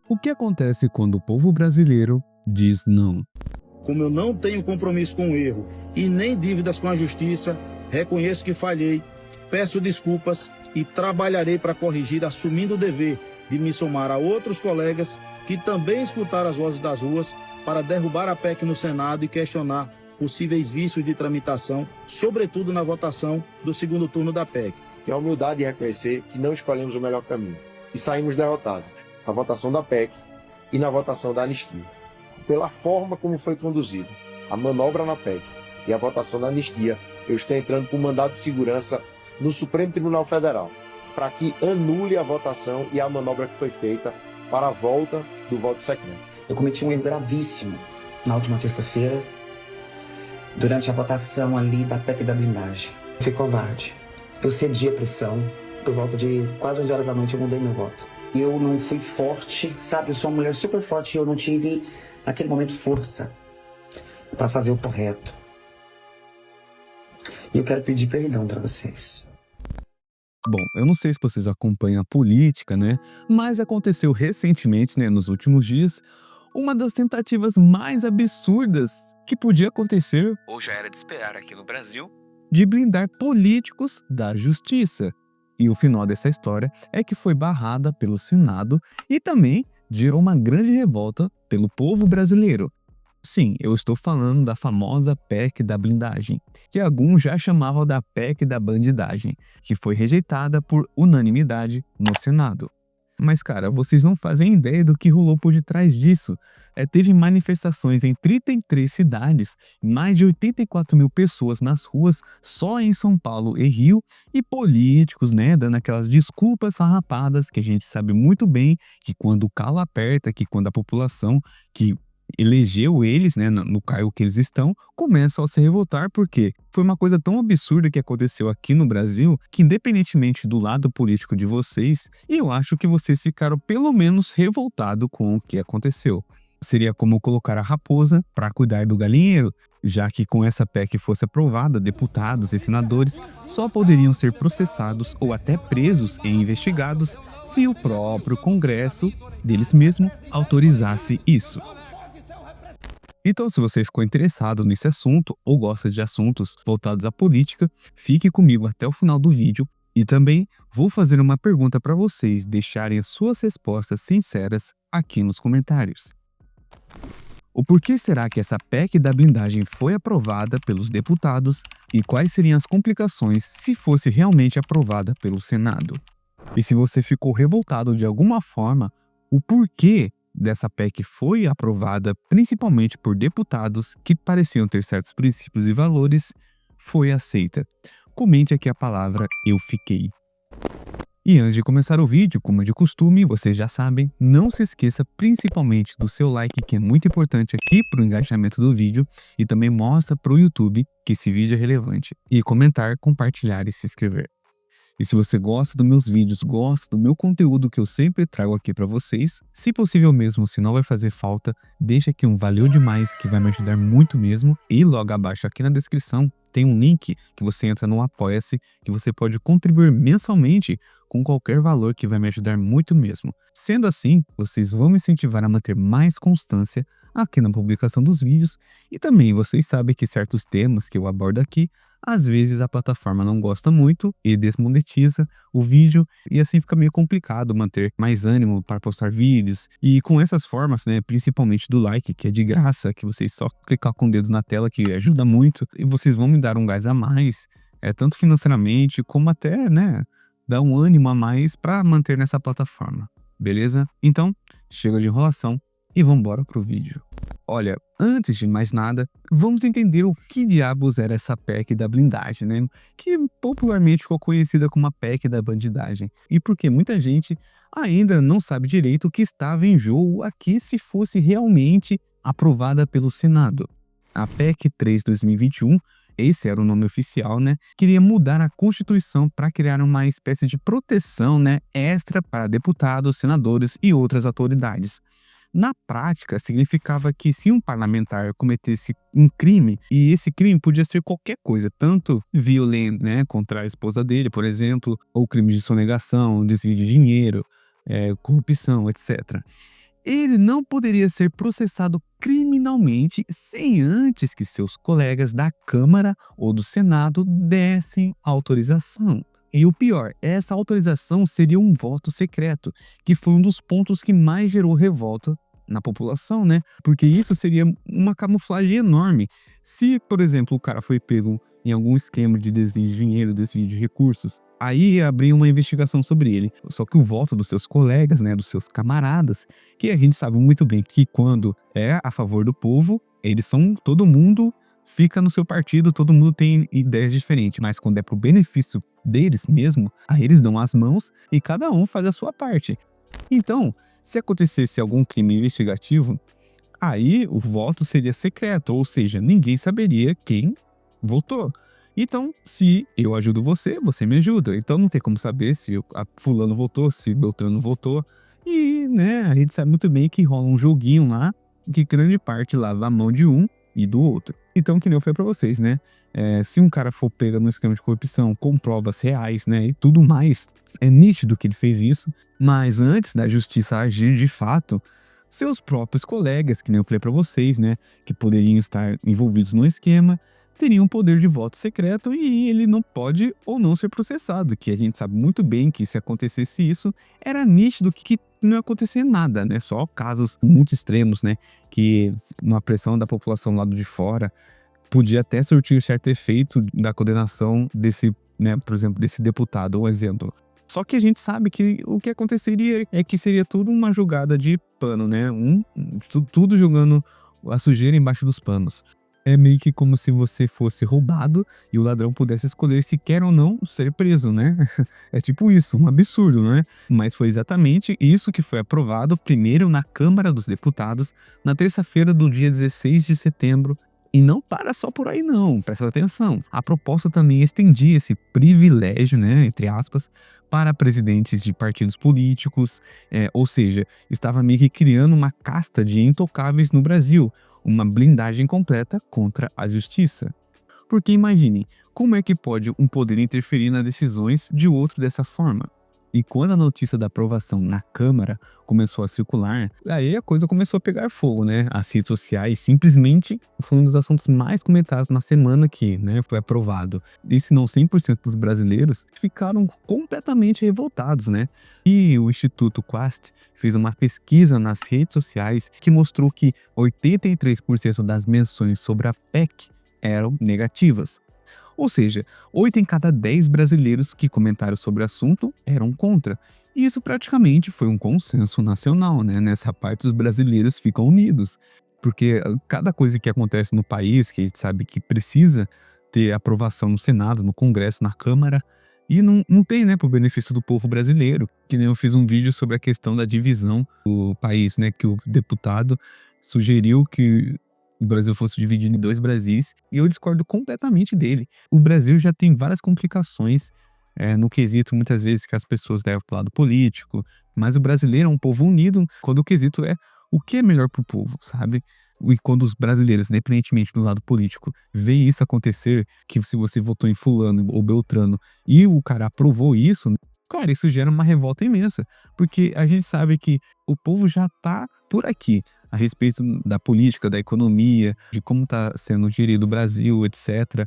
O que acontece quando o povo brasileiro diz não? Como eu não tenho compromisso com o erro e nem dívidas com a justiça, reconheço que falhei, peço desculpas e trabalharei para corrigir, assumindo o dever de me somar a outros colegas que também escutaram as vozes das ruas para derrubar a PEC no Senado e questionar possíveis vícios de tramitação, sobretudo na votação do segundo turno da PEC. Tenho a humildade de reconhecer que não escolhemos o melhor caminho e saímos derrotados na votação da PEC e na votação da anistia. Pela forma como foi conduzida a manobra na PEC e a votação da anistia, eu estou entrando com mandato de segurança no Supremo Tribunal Federal para que anule a votação e a manobra que foi feita para a volta do voto secreto. Eu cometi um erro gravíssimo na última terça-feira, durante a votação ali da PEC da blindagem. Fui covarde. Eu cedi a pressão. Por volta de quase 11 horas da noite eu mudei meu voto. Eu não fui forte, sabe? Eu sou uma mulher super forte e eu não tive, naquele momento, força para fazer o correto. E eu quero pedir perdão para vocês. Bom, eu não sei se vocês acompanham a política, né? Mas aconteceu recentemente, né, nos últimos dias, uma das tentativas mais absurdas que podia acontecer, ou já era de esperar aqui no Brasil, de blindar políticos da justiça. E o final dessa história é que foi barrada pelo Senado e também gerou uma grande revolta pelo povo brasileiro. Sim, eu estou falando da famosa PEC da blindagem, que alguns já chamavam da PEC da bandidagem, que foi rejeitada por unanimidade no Senado. Mas, cara, vocês não fazem ideia do que rolou por detrás disso. Teve manifestações em 33 cidades, mais de 84 mil pessoas nas ruas só em São Paulo e Rio, e políticos, né, dando aquelas desculpas farrapadas que a gente sabe muito bem que quando o calo aperta, que quando a população que elegeu eles, né, no cargo que eles estão, começam a se revoltar porque foi uma coisa tão absurda que aconteceu aqui no Brasil que, independentemente do lado político de vocês, eu acho que vocês ficaram pelo menos revoltados com o que aconteceu. Seria como colocar a raposa para cuidar do galinheiro, já que com essa PEC fosse aprovada, deputados e senadores só poderiam ser processados ou até presos e investigados se o próprio Congresso deles mesmo autorizasse isso. Então, se você ficou interessado nesse assunto ou gosta de assuntos voltados à política, fique comigo até o final do vídeo e também vou fazer uma pergunta para vocês deixarem as suas respostas sinceras aqui nos comentários. O porquê será que essa PEC da blindagem foi aprovada pelos deputados e quais seriam as complicações se fosse realmente aprovada pelo Senado? E se você ficou revoltado de alguma forma, o porquê dessa PEC foi aprovada principalmente por deputados que pareciam ter certos princípios e valores, foi aceita. Comente aqui a palavra "eu fiquei". E antes de começar o vídeo, como de costume, vocês já sabem, não se esqueça principalmente do seu like, que é muito importante aqui para o engajamento do vídeo e também mostra para o YouTube que esse vídeo é relevante. E comentar, compartilhar e se inscrever. E se você gosta dos meus vídeos, gosta do meu conteúdo que eu sempre trago aqui para vocês, se possível mesmo, se não vai fazer falta, deixa aqui um valeu demais que vai me ajudar muito mesmo. E logo abaixo aqui na descrição tem um link que você entra no Apoia-se, que você pode contribuir mensalmente com qualquer valor que vai me ajudar muito mesmo. Sendo assim, vocês vão me incentivar a manter mais constância aqui na publicação dos vídeos e também vocês sabem que certos temas que eu abordo aqui, às vezes a plataforma não gosta muito e desmonetiza o vídeo e assim fica meio complicado manter mais ânimo para postar vídeos. E com essas formas, né, principalmente do like, que é de graça, que vocês só clicar com o dedo na tela que ajuda muito e vocês vão me dar um gás a mais, tanto financeiramente como até, né, dar um ânimo a mais para manter nessa plataforma, beleza? Então, chega de enrolação e vamos embora pro vídeo. Olha, antes de mais nada, vamos entender o que diabos era essa PEC da blindagem, né? Que popularmente ficou conhecida como a PEC da bandidagem. E porque muita gente ainda não sabe direito o que estava em jogo aqui se fosse realmente aprovada pelo Senado. A PEC 3/2021, esse era o nome oficial, né? Queria mudar a Constituição para criar uma espécie de proteção, né, extra para deputados, senadores e outras autoridades. Na prática, significava que se um parlamentar cometesse um crime, e esse crime podia ser qualquer coisa, tanto violento, né, contra a esposa dele, por exemplo, ou crime de sonegação, desvio de dinheiro, corrupção, etc. ele não poderia ser processado criminalmente sem antes que seus colegas da Câmara ou do Senado dessem autorização. E o pior, essa autorização seria um voto secreto, que foi um dos pontos que mais gerou revolta na população, né? Porque isso seria uma camuflagem enorme. Se, por exemplo, o cara foi pego em algum esquema de desvio de dinheiro, desvio de recursos, aí ia abrir uma investigação sobre ele. Só que o voto dos seus colegas, né, dos seus camaradas, que a gente sabe muito bem que quando é a favor do povo, eles são, todo mundo fica no seu partido, todo mundo tem ideias diferentes, mas quando é pro benefício deles mesmo, aí eles dão as mãos e cada um faz a sua parte. Então, se acontecesse algum crime investigativo, aí o voto seria secreto, ou seja, ninguém saberia quem votou. Então, se eu ajudo você, você me ajuda. Então não tem como saber se a fulano votou, se Beltrano votou. E, né, a gente sabe muito bem que rola um joguinho lá, que grande parte lava a mão de um e do outro. Então, que nem eu falei pra vocês, né? Se um cara for pego no esquema de corrupção com provas reais, né, e tudo mais, é nítido que ele fez isso. Mas antes da justiça agir de fato, seus próprios colegas, que nem eu falei pra vocês, né, que poderiam estar envolvidos no esquema, teriam um poder de voto secreto e ele não pode ou não ser processado, que a gente sabe muito bem que se acontecesse isso, era nítido que não ia acontecer nada, né? Só casos muito extremos, né? Que uma pressão da população do lado de fora podia até surtir certo efeito da condenação desse, né, por exemplo, desse deputado, um exemplo. Só que a gente sabe que o que aconteceria é que seria tudo uma jogada de pano, né? Tudo jogando a sujeira embaixo dos panos. É meio que como se você fosse roubado e o ladrão pudesse escolher se quer ou não ser preso, né? É tipo isso, um absurdo, né? Mas foi exatamente isso que foi aprovado primeiro na Câmara dos Deputados na terça-feira do dia 16 de setembro. E não para só por aí não, presta atenção. A proposta também estendia esse privilégio, né, entre aspas, para presidentes de partidos políticos, ou seja, estava meio que criando uma casta de intocáveis no Brasil, uma blindagem completa contra a justiça. Porque imagine, como é que pode um poder interferir nas decisões de outro dessa forma? E quando a notícia da aprovação na Câmara começou a circular, aí a coisa começou a pegar fogo, né? As redes sociais simplesmente foi um dos assuntos mais comentados na semana que, né, foi aprovado. E se não 100% dos brasileiros ficaram completamente revoltados, né? E o Instituto Quast fez uma pesquisa nas redes sociais que mostrou que 83% das menções sobre a PEC eram negativas. Ou seja, 8 em cada 10 brasileiros que comentaram sobre o assunto eram contra. E isso praticamente foi um consenso nacional, né? Nessa parte os brasileiros ficam unidos. Porque cada coisa que acontece no país, que a gente sabe que precisa ter aprovação no Senado, no Congresso, na Câmara, e não tem, né, pro benefício do povo brasileiro. Que nem eu fiz um vídeo sobre a questão da divisão do país, né? Que o deputado sugeriu que o Brasil fosse dividido em 2 Brasis, e eu discordo completamente dele. O Brasil já tem várias complicações no quesito, muitas vezes, que as pessoas levam para o lado político, mas o brasileiro é um povo unido quando o quesito é o que é melhor para o povo, sabe? E quando os brasileiros, independentemente do lado político, veem isso acontecer, que se você votou em fulano ou beltrano e o cara aprovou isso, cara, isso gera uma revolta imensa, porque a gente sabe que o povo já tá por aqui a respeito da política, da economia, de como tá sendo gerido o Brasil, etc.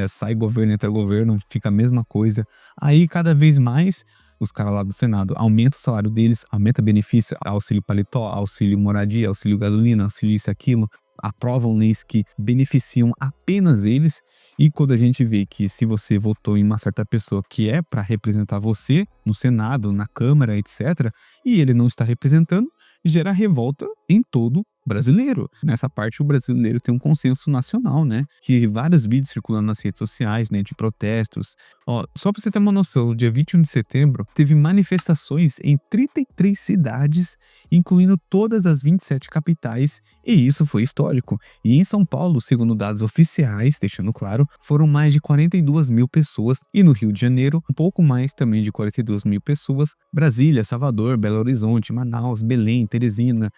Sai governo, entra governo, fica a mesma coisa. Aí, cada vez mais, os caras lá do Senado aumentam o salário deles, aumenta benefício, auxílio paletó, auxílio moradia, auxílio gasolina, auxílio isso e aquilo. Aprovam leis que beneficiam apenas eles. E quando a gente vê que se você votou em uma certa pessoa que é para representar você no Senado, na Câmara, etc., e ele não está representando, gera revolta em todo brasileiro. Nessa parte, o brasileiro tem um consenso nacional, né? Que vários vídeos circulando nas redes sociais, né? De protestos. Ó, só pra você ter uma noção, no dia 21 de setembro, teve manifestações em 33 cidades, incluindo todas as 27 capitais, e isso foi histórico. E em São Paulo, segundo dados oficiais, deixando claro, foram mais de 42 mil pessoas, e no Rio de Janeiro, um pouco mais também de 42 mil pessoas. Brasília, Salvador, Belo Horizonte, Manaus, Belém, Teresina,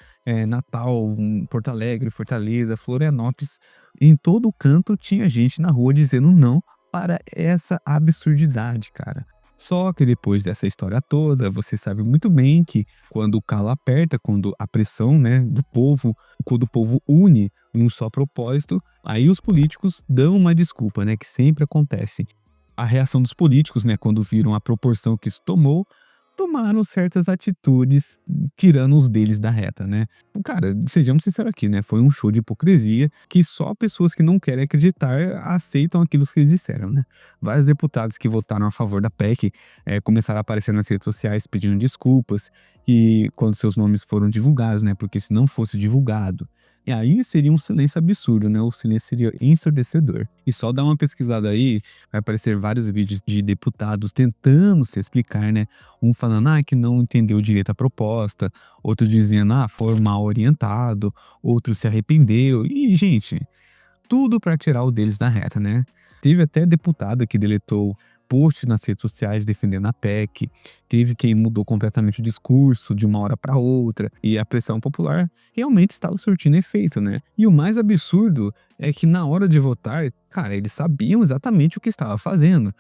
Natal, Porto Alegre, Fortaleza, Florianópolis, em todo canto tinha gente na rua dizendo não para essa absurdidade, cara. Só que depois dessa história toda, você sabe muito bem que quando o calo aperta, quando a pressão, né, do povo, quando o povo une em um só propósito, aí os políticos dão uma desculpa, né, que sempre acontece. A reação dos políticos, né, quando viram a proporção que isso tomou, tomaram certas atitudes, tirando os deles da reta, né. Cara, sejamos sinceros aqui, né, foi um show de hipocrisia que só pessoas que não querem acreditar aceitam aquilo que eles disseram, né. Vários deputados que votaram a favor da PEC, começaram a aparecer nas redes sociais pedindo desculpas, e quando seus nomes foram divulgados, né, porque se não fosse divulgado, e aí seria um silêncio absurdo, né, o silêncio seria ensurdecedor. E só dá uma pesquisada aí, vai aparecer vários vídeos de deputados tentando se explicar, né, um falando, que não entendeu direito a proposta, outro dizendo, foi mal orientado, outro se arrependeu, e gente, tudo para tirar o deles da reta, né. Teve até deputado que deletou posts nas redes sociais defendendo a PEC, teve quem mudou completamente o discurso de uma hora para outra, e a pressão popular realmente estava surtindo efeito, né. E o mais absurdo é que na hora de votar, cara, eles sabiam exatamente o que estava fazendo.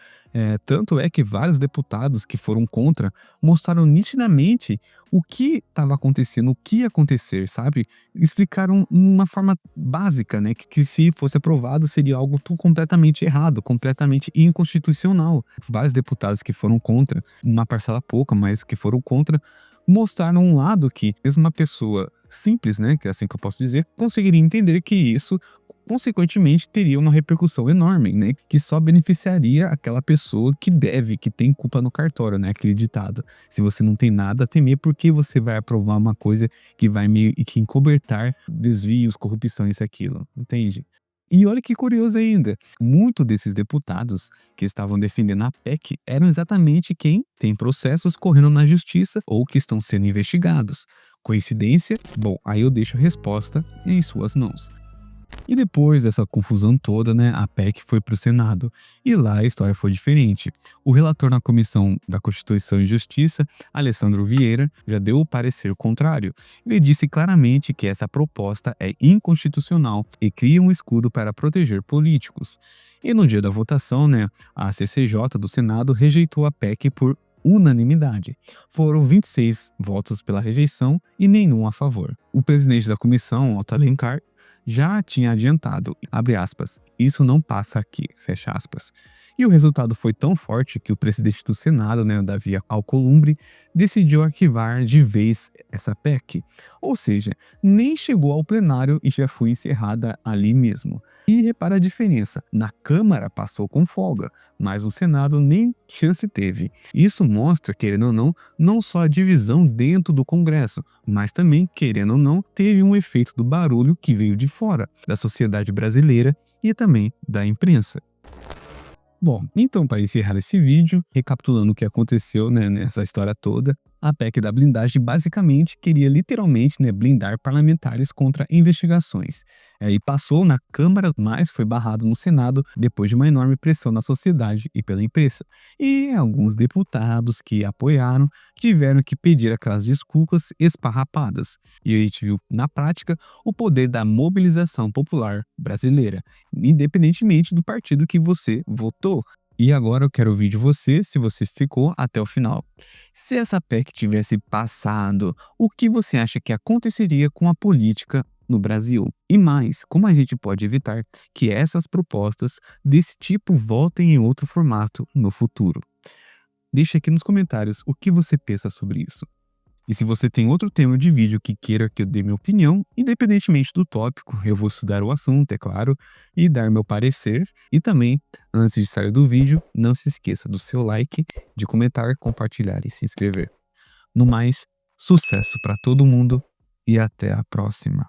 Tanto é que vários deputados que foram contra mostraram nitidamente o que estava acontecendo, o que ia acontecer, sabe? Explicaram uma forma básica, né, que se fosse aprovado seria algo completamente errado, completamente inconstitucional. Vários deputados que foram contra, uma parcela pouca, mas que foram contra, mostraram um lado que mesmo uma pessoa simples, né, que é assim que eu posso dizer, conseguiria entender que isso consequentemente teria uma repercussão enorme, né, que só beneficiaria aquela pessoa que deve, que tem culpa no cartório, né, aquele ditado. Se você não tem nada a temer, por que você vai aprovar uma coisa que vai meio que encobertar desvios, corrupção, isso e aquilo, entende? E olha que curioso ainda, muitos desses deputados que estavam defendendo a PEC eram exatamente quem tem processos correndo na justiça ou que estão sendo investigados. Coincidência? Bom, aí eu deixo a resposta em suas mãos. E depois dessa confusão toda, né, a PEC foi para o Senado. E lá a história foi diferente. O relator na Comissão da Constituição e Justiça, Alessandro Vieira, já deu o parecer contrário. Ele disse claramente que essa proposta é inconstitucional e cria um escudo para proteger políticos. E no dia da votação, né, a CCJ do Senado rejeitou a PEC por unanimidade. Foram 26 votos pela rejeição e nenhum a favor. O presidente da comissão, Otto Alencar, já tinha adiantado, abre aspas, isso não passa aqui, fecha aspas. E o resultado foi tão forte que o presidente do Senado, né, Davi Alcolumbre, decidiu arquivar de vez essa PEC. Ou seja, nem chegou ao plenário e já foi encerrada ali mesmo. E repara a diferença, na Câmara passou com folga, mas no Senado nem chance teve. Isso mostra, querendo ou não, não só a divisão dentro do Congresso, mas também, querendo ou não, teve um efeito do barulho que veio de fora, da sociedade brasileira e também da imprensa. Bom, então para encerrar esse vídeo, recapitulando o que aconteceu, né, nessa história toda, a PEC da blindagem basicamente queria literalmente, né, blindar parlamentares contra investigações. E passou na Câmara, mas foi barrado no Senado depois de uma enorme pressão na sociedade e pela imprensa. E alguns deputados que apoiaram tiveram que pedir aquelas desculpas esparrapadas. E a gente viu na prática o poder da mobilização popular brasileira, independentemente do partido que você votou. E agora eu quero ouvir de você se você ficou até o final. Se essa PEC tivesse passado, o que você acha que aconteceria com a política no Brasil? E mais, como a gente pode evitar que essas propostas desse tipo voltem em outro formato no futuro? Deixa aqui nos comentários o que você pensa sobre isso. E se você tem outro tema de vídeo que queira que eu dê minha opinião, independentemente do tópico, eu vou estudar o assunto, é claro, e dar meu parecer. E também, antes de sair do vídeo, não se esqueça do seu like, de comentar, compartilhar e se inscrever. No mais, sucesso para todo mundo e até a próxima.